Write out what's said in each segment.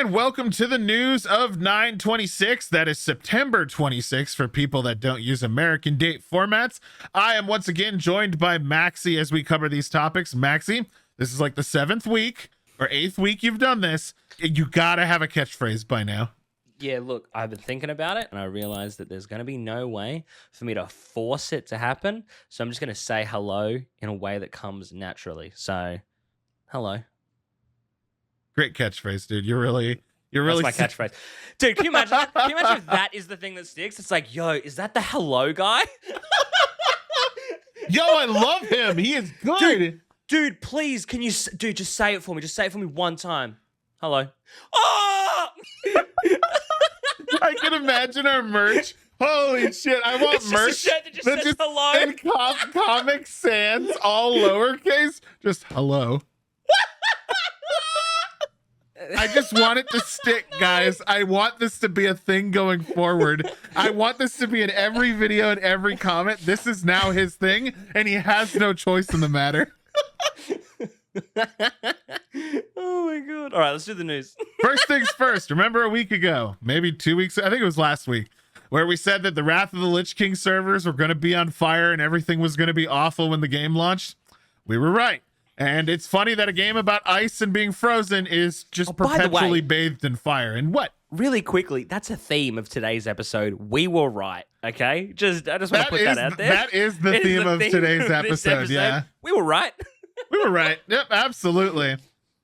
And welcome to the news of 9/26. That is September 26 for people that don't use American date formats. I am once again joined by Maxxii as we cover these topics. Maxxii, this is like the 7th week or 8th week you've done this. You gotta have a catchphrase by now. Yeah, look, I've been thinking about it and I realized that there's going to be no way for me to force it to happen. So I'm just going to say hello in a way that comes naturally. So, hello. Great catchphrase, dude. You're really That's my catchphrase. Dude, can you imagine that? Can you imagine if that is the thing that sticks? It's like, yo, is that the hello guy? Yo, I love him. He is good. Dude, please, can you, just say it for me. Just say it for me one time. Hello. Oh! I can imagine our merch. Holy shit, I want It's merch just a shirt that just says hello. in Comic Sans, all lowercase, just hello. I just want it to stick, guys. I want this to be a thing going forward. I want this to be in every video and every comment. This is now his thing, and he has no choice in the matter. Oh my god. All right, let's do the news. First things first, remember a week ago, maybe 2 weeks, I think it was last week, where we said that the Wrath of the Lich King servers were going to be on fire and everything was going to be awful when the game launched? We were right. And it's funny that a game about ice and being frozen is just perpetually bathed in fire. And what? Really quickly, that's a theme of today's episode. We were right, okay? I just want to put that out there. That is the theme of today's episode, yeah. We were right. We were right. Yep, absolutely.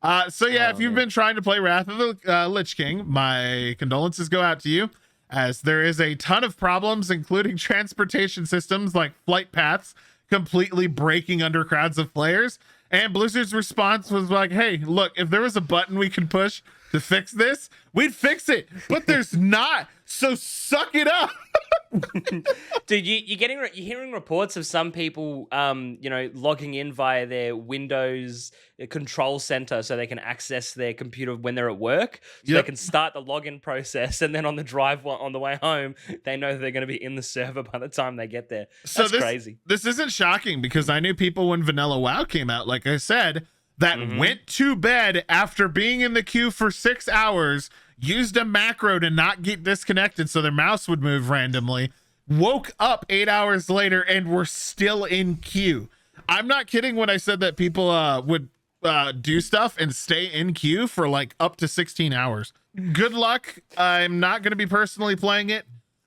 If you've been trying to play Wrath of the Lich King, my condolences go out to you, as there is a ton of problems, including transportation systems like flight paths completely breaking under crowds of players. And Blizzard's response was like, hey, look, if there was a button we could push to fix this, we'd fix it. But there's not. So suck it up. Dude, you're hearing reports of some people, logging in via their Windows control center so they can access their computer when they're at work. So they can start the login process, and then on the drive on the way home, they know they're going to be in the server by the time they get there. That's crazy. This isn't shocking because I knew people when Vanilla WoW came out, like I said, that went to bed after being in the queue for 6 hours, used a macro to not get disconnected so their mouse would move randomly, woke up 8 hours later and were still in queue. I'm not kidding when I said that people would do stuff and stay in queue for like up to 16 hours. Good luck. I'm not going to be personally playing it.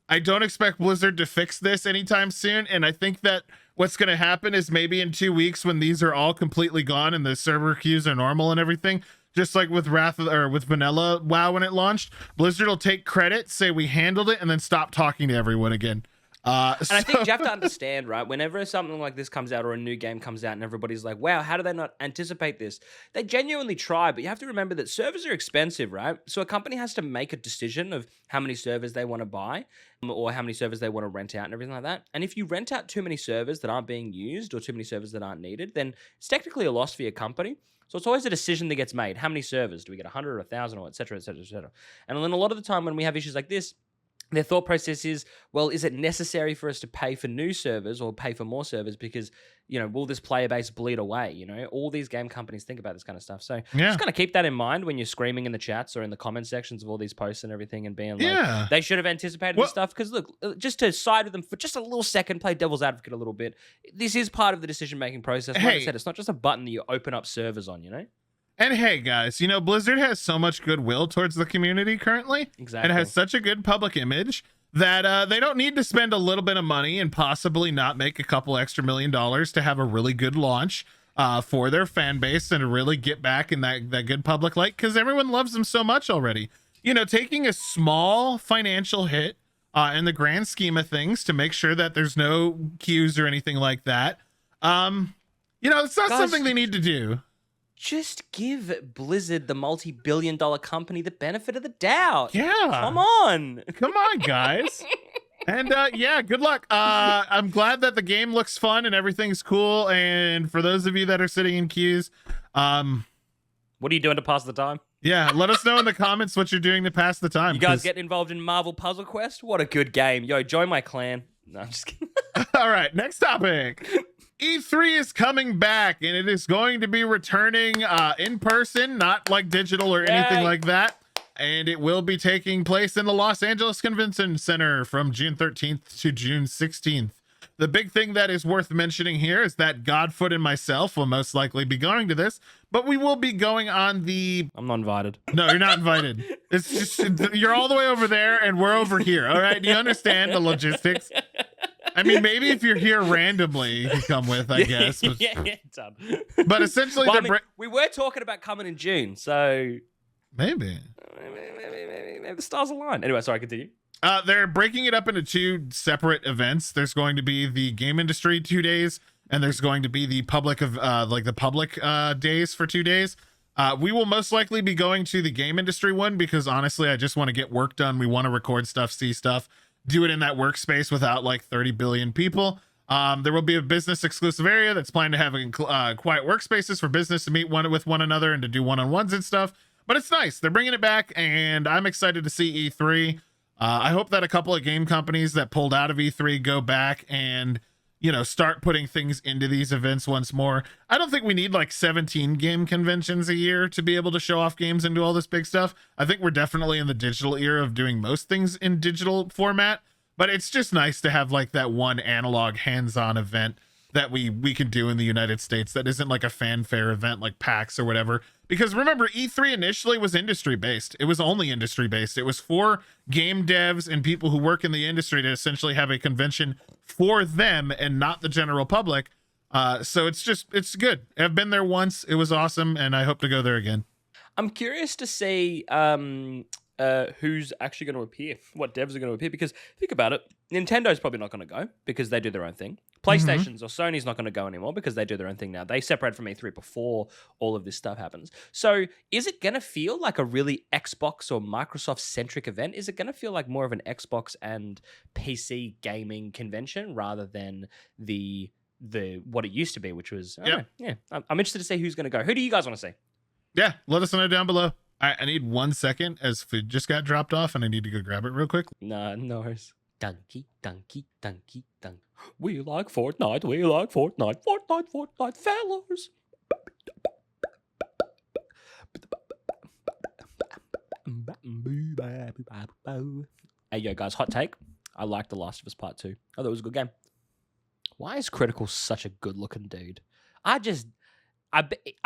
I don't expect Blizzard to fix this anytime soon, and I think that what's going to happen is maybe in 2 weeks when these are all completely gone and the server queues are normal and everything, just like with with Vanilla WoW when it launched, Blizzard will take credit, say we handled it, and then stop talking to everyone again. I think you have to understand, right? Whenever something like this comes out or a new game comes out and everybody's like, wow, how do they not anticipate this? They genuinely try, but you have to remember that servers are expensive, right? So a company has to make a decision of how many servers they want to buy or how many servers they want to rent out and everything like that. And if you rent out too many servers that aren't being used or too many servers that aren't needed, then it's technically a loss for your company. So it's always a decision that gets made. How many servers? Do we get 100 or 1,000 or et cetera, et cetera, et cetera? And then a lot of the time when we have issues like this, their thought process is, well, is it necessary for us to pay for new servers or pay for more servers because, will this player base bleed away? All these game companies think about this kind of stuff. So just kind of keep that in mind when you're screaming in the chats or in the comment sections of all these posts and everything and being like, they should have anticipated this stuff. Because look, just to side with them for just a little second, play devil's advocate a little bit, this is part of the decision-making process. Like I said, it's not just a button that you open up servers on, And hey, guys, Blizzard has so much goodwill towards the community currently. Exactly. And has such a good public image that they don't need to spend a little bit of money and possibly not make a couple extra $1 million to have a really good launch for their fan base and really get back in that good public light because everyone loves them so much already. Taking a small financial hit in the grand scheme of things to make sure that there's no queues or anything like that. It's not something they need to do. Just give Blizzard, the multi-billion-dollar company, the benefit of the doubt. Yeah. Come on, guys. And good luck. I'm glad that the game looks fun and everything's cool. And for those of you that are sitting in queues, what are you doing to pass the time? Yeah, let us know in the comments what you're doing to pass the time. You guys getting involved in Marvel Puzzle Quest? What a good game. Yo, join my clan. No, I'm just kidding. All right, next topic. E3 is coming back, and it is going to be returning in person, not like digital or anything like that. and it will be taking place in the Los Angeles Convention Center from June 13th to June 16th. The big thing that is worth mentioning here is that Godfoot and myself will most likely be going to this, but we will be going on the... I'm not invited. No, you're not invited. It's just, you're all the way over there and we're over here. All right. Do you understand the logistics? I mean, maybe if you're here randomly, you can come with, I guess. Yeah, done. But essentially, Well, I mean, we were talking about coming in June, so maybe the stars align. Anyway, sorry, continue. They're breaking it up into two separate events. There's going to be the game industry 2 days, and there's going to be the public of the public days for 2 days. We will most likely be going to the game industry one because honestly, I just want to get work done. We want to record stuff, see stuff, do it in that workspace without like 30 billion people. There will be a business exclusive area that's planned to have quiet workspaces for business to meet with one another and to do one-on-ones and stuff. But it's nice. They're bringing it back, and I'm excited to see E3. I hope that a couple of game companies that pulled out of E3 go back and, you know, start putting things into these events once more. I don't think we need like 17 game conventions a year to be able to show off games and do all this big stuff. I think we're definitely in the digital era of doing most things in digital format, but it's just nice to have like that one analog hands-on event that we can do in the United States that isn't like a fanfare event like PAX or whatever. Because remember, E3 initially was industry-based. It was only industry-based. It was for game devs and people who work in the industry to essentially have a convention for them and not the general public. So it's good. I've been there once. It was awesome, and I hope to go there again. I'm curious to see who's actually going to appear, what devs are going to appear, because think about it, Nintendo's probably not going to go because they do their own thing. PlayStation's or Sony's not going to go anymore because they do their own thing now. They separate from E3 before all of this stuff happens. So is it going to feel like a really Xbox or Microsoft-centric event? Is it going to feel like more of an Xbox and PC gaming convention rather than the what it used to be, which was... Yeah. I'm interested to see who's going to go. Who do you guys want to see? Yeah, let us know down below. I need 1 second as food just got dropped off and I need to go grab it real quick. No worries. Dunkey. We like Fortnite, Fortnite, fellas. Hey, yo, guys, hot take. I like The Last of Us Part 2. I thought it was a good game. Why is Critical such a good-looking dude? I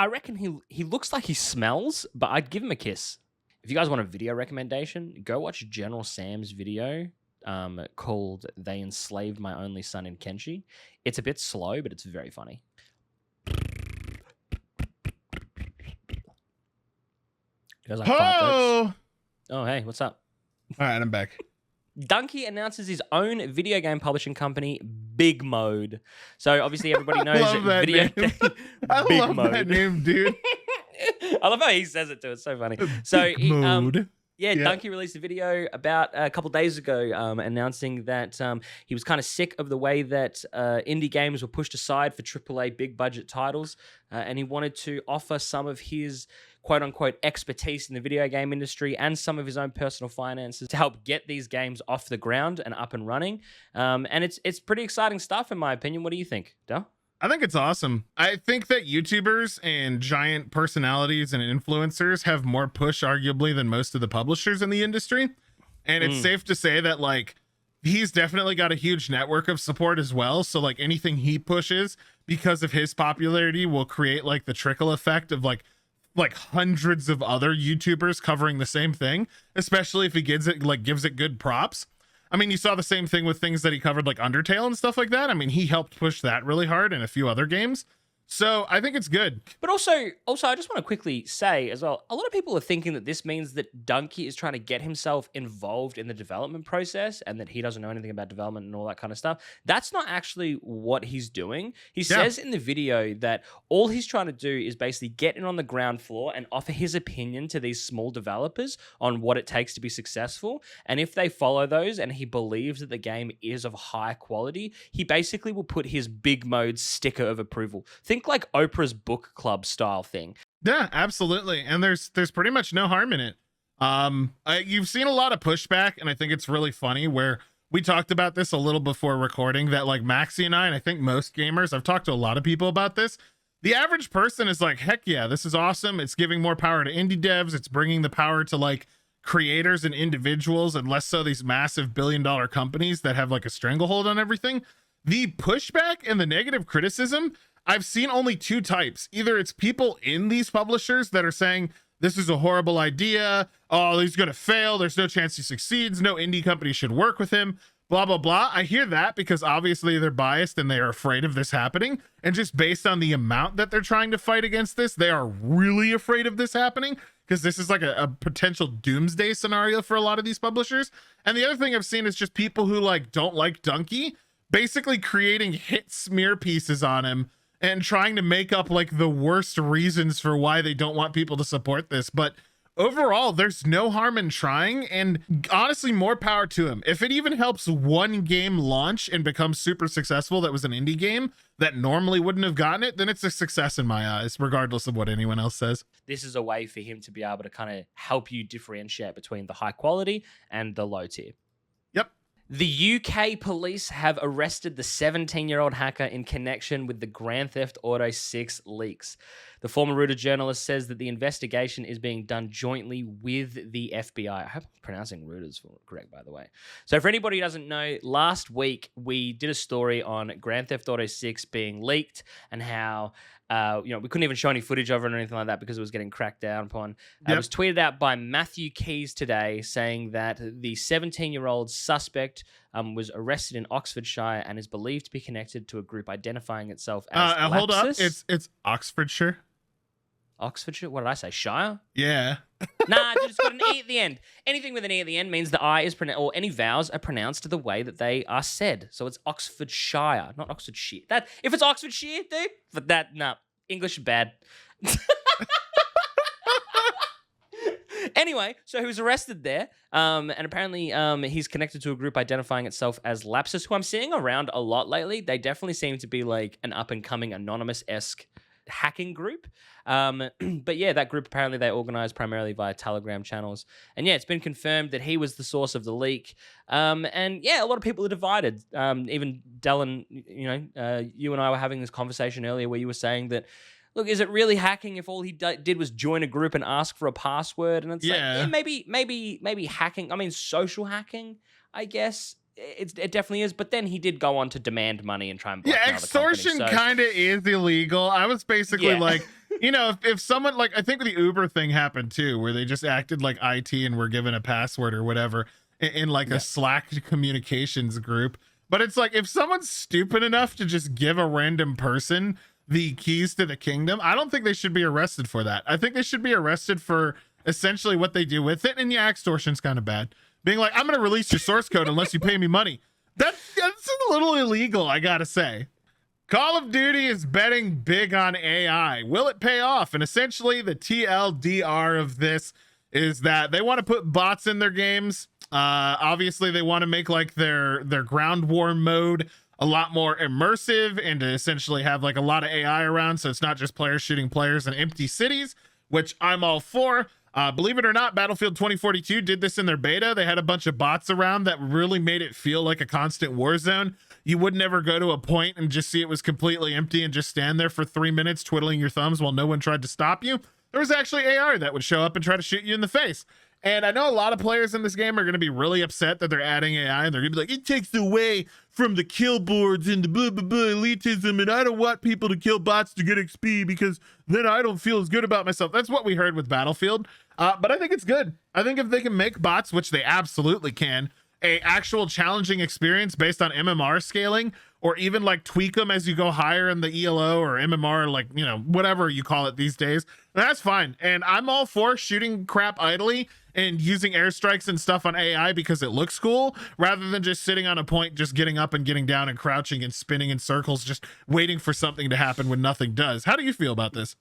reckon he looks like he smells, but I'd give him a kiss. If you guys want a video recommendation, go watch General Sam's video called They Enslaved My Only Son in Kenshi. It's a bit slow, but it's very funny. You guys like fart jokes? Oh, hey, what's up? All right, I'm back. Dunkey announces his own video game publishing company, Bigmode. So obviously everybody knows that video game. I love that name, dude. I love how he says it too. It's so funny. So Dunkey released a video about a couple days ago announcing that he was kind of sick of the way that indie games were pushed aside for AAA big budget titles, and he wanted to offer some of his quote-unquote expertise in the video game industry and some of his own personal finances to help get these games off the ground and up and running. And it's pretty exciting stuff, in my opinion. What do you think, Del? I think it's awesome. I think that YouTubers and giant personalities and influencers have more push, arguably, than most of the publishers in the industry. And it's safe to say that, like, he's definitely got a huge network of support as well. So, like, anything he pushes because of his popularity will create, like, the trickle effect of, like hundreds of other YouTubers covering the same thing, especially if he gives it good props. I mean, you saw the same thing with things that he covered, like Undertale and stuff like that. I mean, he helped push that really hard and a few other games. So I think it's good. But also, I just want to quickly say as well, a lot of people are thinking that this means that Dunkey is trying to get himself involved in the development process and that he doesn't know anything about development and all that kind of stuff. That's not actually what he's doing. He says in the video that all he's trying to do is basically get in on the ground floor and offer his opinion to these small developers on what it takes to be successful. And if they follow those and he believes that the game is of high quality, he basically will put his Bigmode sticker of approval. Think like Oprah's book club style thing. Yeah, absolutely. And there's pretty much no harm in it. You've seen a lot of pushback, and I think it's really funny where we talked about this a little before recording that like Maxxii and I think most gamers, I've talked to a lot of people about this. The average person is like, heck yeah, this is awesome. It's giving more power to indie devs. It's bringing the power to like creators and individuals, and less so these massive billion-dollar companies that have like a stranglehold on everything. The pushback and the negative criticism, I've seen only two types. Either it's people in these publishers that are saying, this is a horrible idea. Oh, he's going to fail. There's no chance he succeeds. No indie company should work with him. Blah, blah, blah. I hear that because obviously they're biased and they are afraid of this happening. And just based on the amount that they're trying to fight against this, they are really afraid of this happening because this is like a potential doomsday scenario for a lot of these publishers. And the other thing I've seen is just people who like don't like Dunkey basically creating hit smear pieces on him and trying to make up like the worst reasons for why they don't want people to support this. But overall, there's no harm in trying, and honestly, more power to him. If it even helps one game launch and become super successful that was an indie game that normally wouldn't have gotten it, then it's a success in my eyes, regardless of what anyone else says. This is a way for him to be able to kind of help you differentiate between the high quality and the low tier. Yep. The UK police have arrested the 17-year-old hacker in connection with the Grand Theft Auto 6 leaks. The former Reuters journalist says that the investigation is being done jointly with the FBI. I hope I'm pronouncing Reuters correct, by the way. So for anybody who doesn't know, last week we did a story on Grand Theft Auto 6 being leaked and how we couldn't even show any footage of it or anything like that because it was getting cracked down upon. It was tweeted out by Matthew Keys today saying that the 17-year-old suspect was arrested in Oxfordshire and is believed to be connected to a group identifying itself as hold up, Lapsus. it's Oxfordshire. Oxfordshire? What did I say? Shire? Yeah. Nah, dude, it's got an E at the end. Anything with an E at the end means the I is pronounced, or any vowels are pronounced the way that they are said. So it's Oxfordshire, not Oxfordshire. That if it's Oxfordshire, dude, but English is bad. Anyway, so he was arrested there, and apparently he's connected to a group identifying itself as Lapsus, who I'm seeing around a lot lately. They definitely seem to be like an up-and-coming anonymous-esque hacking group. But yeah, that group apparently they organized primarily via Telegram channels. And yeah, it's been confirmed that he was the source of the leak. And yeah, a lot of people are divided. Even Dylan, you and I were having this conversation earlier where you were saying that, look, is it really hacking if all he did was join a group and ask for a password? And it's maybe hacking. I mean, social hacking, I guess. It definitely is, but then he did go on to demand money and try and blackmail extortion the company, kind of is illegal. I was basically like, if someone, like, I think the Uber thing happened too, where they just acted like IT and were given a password or whatever in like a Slack communications group. But it's like, if someone's stupid enough to just give a random person the keys to the kingdom, I don't think they should be arrested for that. I think they should be arrested for essentially what they do with it. And yeah, extortion's kind of bad. Being like, I'm going to release your source code unless you pay me money. That's a little illegal, I got to say. Call of Duty is betting big on AI. Will it pay off? And essentially the TLDR of this is that they want to put bots in their games. Obviously, they want to make like their ground war mode a lot more immersive and to essentially have like a lot of AI around. So it's not just players shooting players in empty cities, which I'm all for. Believe it or not, Battlefield 2042 did this in their beta. They had a bunch of bots around that really made it feel like a constant war zone. You would never go to a point and just see it was completely empty and just stand there for 3 minutes twiddling your thumbs while no one tried to stop you. There was actually AR that would show up and try to shoot you in the face. And I know a lot of players in this game are going to be really upset that they're adding AI and they're going to be like, it takes away from the kill boards and the blah, blah, blah, elitism. And I don't want people to kill bots to get XP because then I don't feel as good about myself. That's what we heard with Battlefield. But I think it's good. I think if they can make bots, which they absolutely can, a actual challenging experience based on MMR scaling, or even like tweak them as you go higher in the ELO or MMR, like, whatever you call it these days, that's fine. And I'm all for shooting crap idly and using airstrikes and stuff on AI because it looks cool, rather than just sitting on a point, just getting up and getting down and crouching and spinning in circles, just waiting for something to happen when nothing does. How do you feel about this?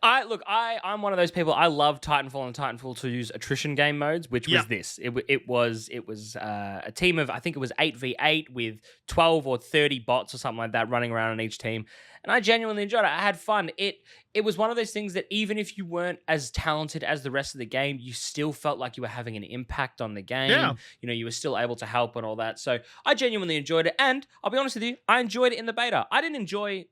I'm one of those people. I love Titanfall and Titanfall 2's attrition game modes, which was this. It was a team of, I think it was 8v8 with 12 or 30 bots or something like that running around on each team. And I genuinely enjoyed it. I had fun. It was one of those things that even if you weren't as talented as the rest of the game, you still felt like you were having an impact on the game. Yeah. You were still able to help and all that. So I genuinely enjoyed it. And I'll be honest with you, I enjoyed it in the beta. I didn't enjoy,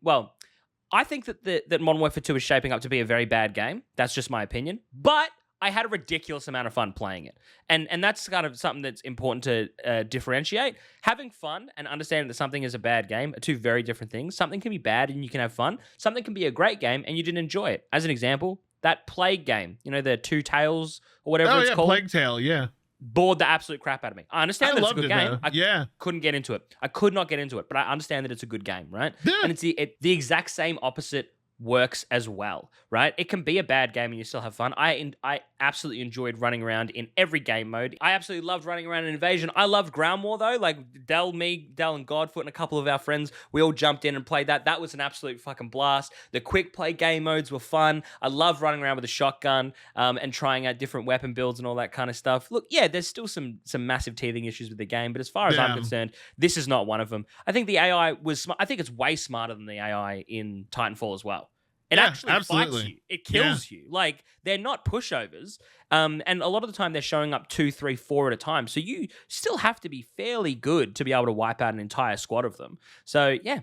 I think that Modern Warfare 2 is shaping up to be a very bad game. That's just my opinion. But I had a ridiculous amount of fun playing it. And that's kind of something that's important to differentiate. Having fun and understanding that something is a bad game are two very different things. Something can be bad and you can have fun. Something can be a great game and you didn't enjoy it. As an example, that Plague game, the Two Tails or whatever it's called. Plague Tale, yeah. Bored the absolute crap out of me. I understand that it's a good game. I couldn't get into it. I could not get into it, but I understand that it's a good game, right? Yeah. And it's the exact same opposite works as well, right? It can be a bad game and you still have fun. I absolutely enjoyed running around in every game mode. I absolutely loved running around in Invasion. I loved Ground War though. Like Dell and Godfoot and a couple of our friends, we all jumped in and played that. That was an absolute fucking blast. The quick play game modes were fun. I love running around with a shotgun and trying out different weapon builds and all that kind of stuff. Look, yeah, there's still some massive teething issues with the game, but as far as I'm concerned, this is not one of them. I think the AI was smart. I think it's way smarter than the AI in Titanfall as well. It actually fights you. It kills you. Like, they're not pushovers. And a lot of the time, they're showing up 2, 3, 4 at a time. So you still have to be fairly good to be able to wipe out an entire squad of them. So, yeah,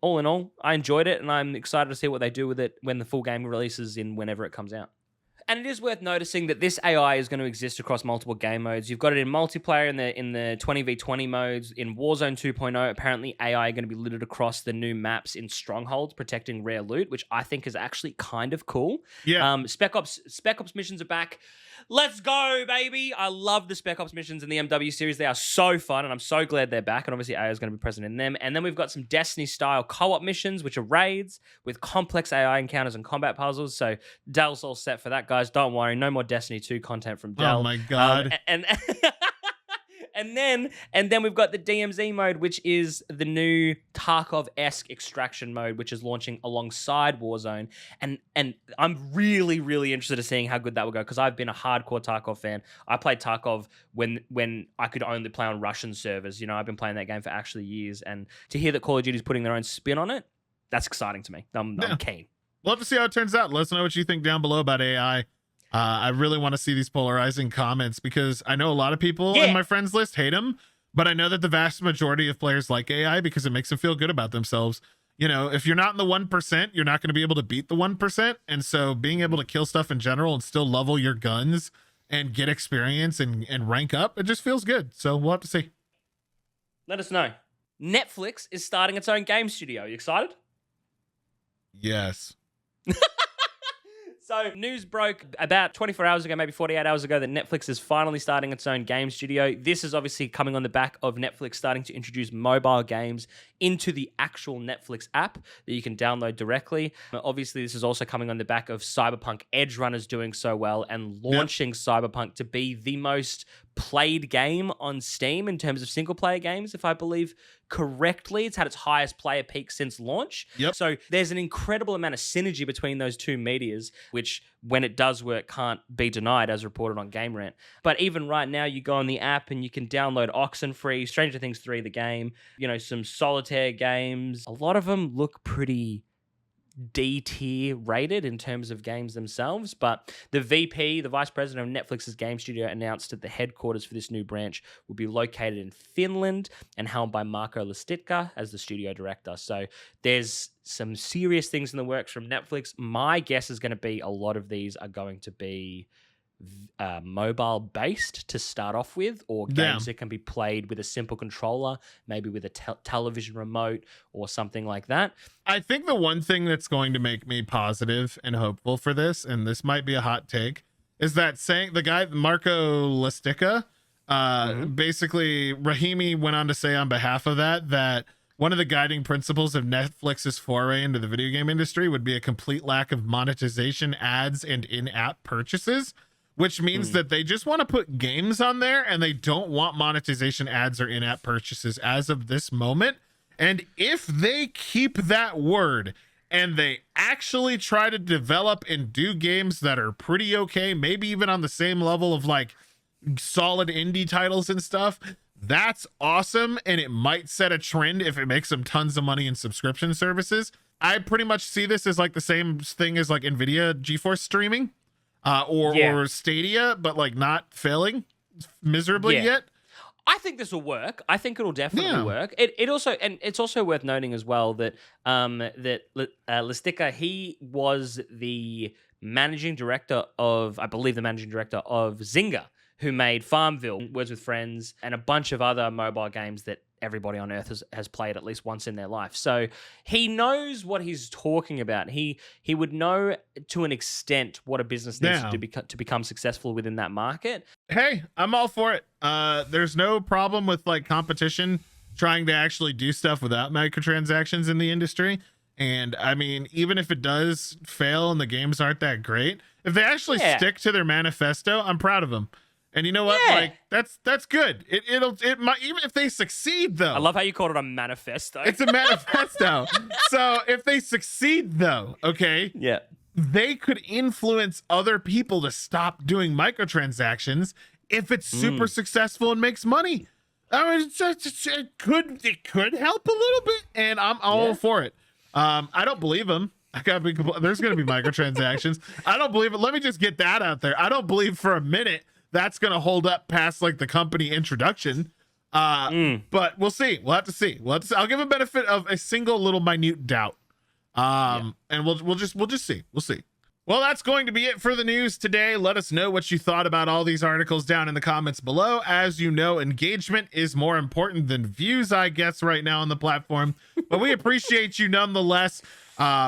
all in all, I enjoyed it. And I'm excited to see what they do with it when the full game releases in whenever it comes out. And it is worth noticing that this AI is going to exist across multiple game modes. You've got it in multiplayer in the 20v20 modes. In Warzone 2.0, apparently AI are going to be littered across the new maps in strongholds, protecting rare loot, which I think is actually kind of cool. Yeah. Spec Ops missions are back. Let's go, baby. I love the Spec Ops missions in the MW series. They are so fun, and I'm so glad they're back. And obviously, AI is going to be present in them. And then we've got some Destiny-style co-op missions, which are raids with complex AI encounters and combat puzzles. So Dell's all set for that, guys. Don't worry. No more Destiny 2 content from Dell. Oh, my God. And then we've got the DMZ mode, which is the new Tarkov-esque extraction mode, which is launching alongside Warzone. And I'm really, really interested in seeing how good that will go, because I've been a hardcore Tarkov fan. I played Tarkov when I could only play on Russian servers. I've been playing that game for actually years. And to hear that Call of Duty is putting their own spin on it, that's exciting to me. I'm keen. Love to see how it turns out. Let us know what you think down below about AI. I really want to see these polarizing comments, because I know a lot of people in my friends list hate them, but I know that the vast majority of players like AI because it makes them feel good about themselves. If you're not in the 1%, you're not going to be able to beat the 1%. And so being able to kill stuff in general and still level your guns and get experience and rank up, it just feels good. So we'll have to see. Let us know. Netflix is starting its own game studio. You excited? Yes. So news broke about 24 hours ago, maybe 48 hours ago, that Netflix is finally starting its own game studio. This is obviously coming on the back of Netflix starting to introduce mobile games into the actual Netflix app that you can download directly. Obviously, this is also coming on the back of Cyberpunk Edge Runners doing so well and launching Cyberpunk to be the most played game on Steam in terms of single player games, if I believe correctly. It's had its highest player peak since launch. So there's an incredible amount of synergy between those two medias, which when it does work can't be denied, as reported on Game Rant. But even right now, you go on the app and you can download Oxenfree, Stranger Things 3, the game, some solitaire games. A lot of them look pretty D-tier rated in terms of games themselves, but the VP, the vice president of Netflix's game studio, announced that the headquarters for this new branch will be located in Finland and held by Marko Listitka as the studio director. So there's some serious things in the works from Netflix. My guess is going to be a lot of these are going to be mobile based to start off with, or games that can be played with a simple controller, maybe with a television remote or something like that. I think the one thing that's going to make me positive and hopeful for this, and this might be a hot take, is that saying the guy Marko Listitka, basically Rahimi went on to say on behalf of that one of the guiding principles of Netflix's foray into the video game industry would be a complete lack of monetization, ads, and in-app purchases, which means that they just want to put games on there and they don't want monetization, ads, or in-app purchases as of this moment. And if they keep that word and they actually try to develop and do games that are pretty okay, maybe even on the same level of like solid indie titles and stuff, that's awesome. And it might set a trend if it makes them tons of money in subscription services. I pretty much see this as like the same thing as like NVIDIA GeForce streaming. Or Stadia, but like not failing miserably yet. I think this will work. I think it'll definitely work. It also, and it's also worth noting as well that Listitka, he was the managing director of, I believe, the managing director of Zynga, who made Farmville, Words with Friends, and a bunch of other mobile games that everybody on Earth has played at least once in their life. So he knows what he's talking about. He would know to an extent what a business needs to become successful within that market. Hey, I'm all for it. There's no problem with like competition trying to actually do stuff without microtransactions in the industry. And I mean, even if it does fail and the games aren't that great, if they actually stick to their manifesto, I'm proud of them. And you know what? Yeah. Like that's good. It might, even if they succeed though. I love how you called it a manifesto. It's a manifesto. So if they succeed though, okay, yeah, they could influence other people to stop doing microtransactions if it's super successful and makes money. I mean, it could help a little bit, and I'm all for it. I don't believe them. There's going to be microtransactions. I don't believe it. Let me just get that out there. I don't believe for a minute that's going to hold up past like the company introduction. But we'll see. We'll have to see. I'll give a benefit of a single little minute doubt. And we'll just see. We'll see. Well, that's going to be it for the news today. Let us know what you thought about all these articles down in the comments below. As you know, engagement is more important than views, I guess, right now on the platform. But we appreciate you nonetheless.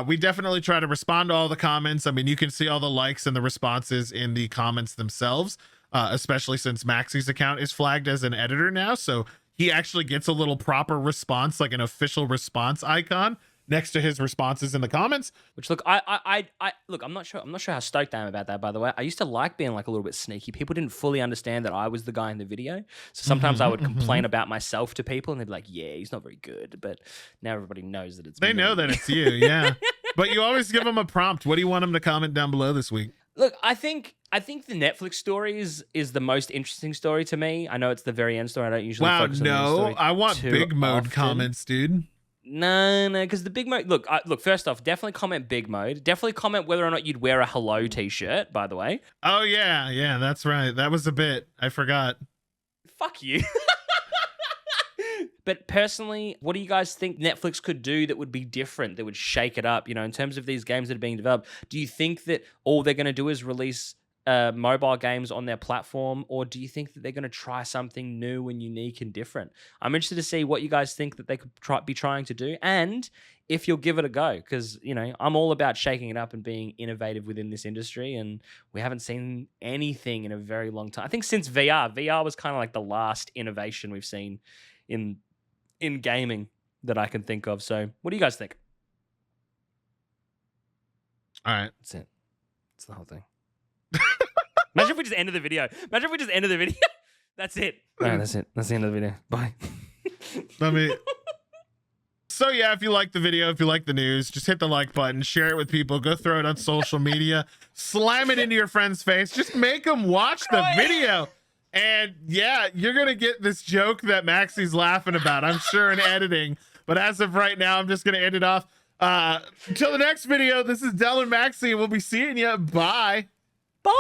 We definitely try to respond to all the comments. I mean, you can see all the likes and the responses in the comments themselves, especially since Maxxii's account is flagged as an editor now. So he actually gets a little proper response, like an official response icon next to his responses in the comments. Which look, I look, I'm not sure how stoked I am about that, by the way. I used to like being like a little bit sneaky. People didn't fully understand that I was the guy in the video. So sometimes I would complain about myself to people and they'd be like, yeah, he's not very good. But now everybody knows that it's me. They know that it's you, yeah. But you always give them a prompt. What do you want them to comment down below this week? Look, I think the Netflix story is the most interesting story to me. I know it's the very end story. I don't usually focus on the end story. I want big mode often. Comments, dude. No, because the big mode. Look, first off, definitely comment big mode. Definitely comment whether or not you'd wear a hello t-shirt. By the way. Oh yeah, that's right. That was a bit. I forgot. Fuck you. But personally, what do you guys think Netflix could do that would be different, that would shake it up? You know, in terms of these games that are being developed, do you think that all they're going to do is release mobile games on their platform, or do you think that they're going to try something new and unique and different? I'm interested to see what you guys think that they could be trying to do, and if you'll give it a go, because you know I'm all about shaking it up and being innovative within this industry, and we haven't seen anything in a very long time. I think since VR was kind of like the last innovation we've seen in gaming that I can think of. So what do you guys think? All right, that's it. That's the whole thing. Imagine if we just ended the video. That's it. No, that's it. That's the end of the video. Bye. So yeah, if you like the video, if you like the news, just hit the like button, share it with people, go throw it on social media, slam it into your friend's face, just make them watch the video. And yeah, you're going to get this joke that Maxxii's laughing about, I'm sure, in editing. But as of right now, I'm just going to end it off. Until the next video, this is Del and Maxxii. We'll be seeing you. Bye. Bye.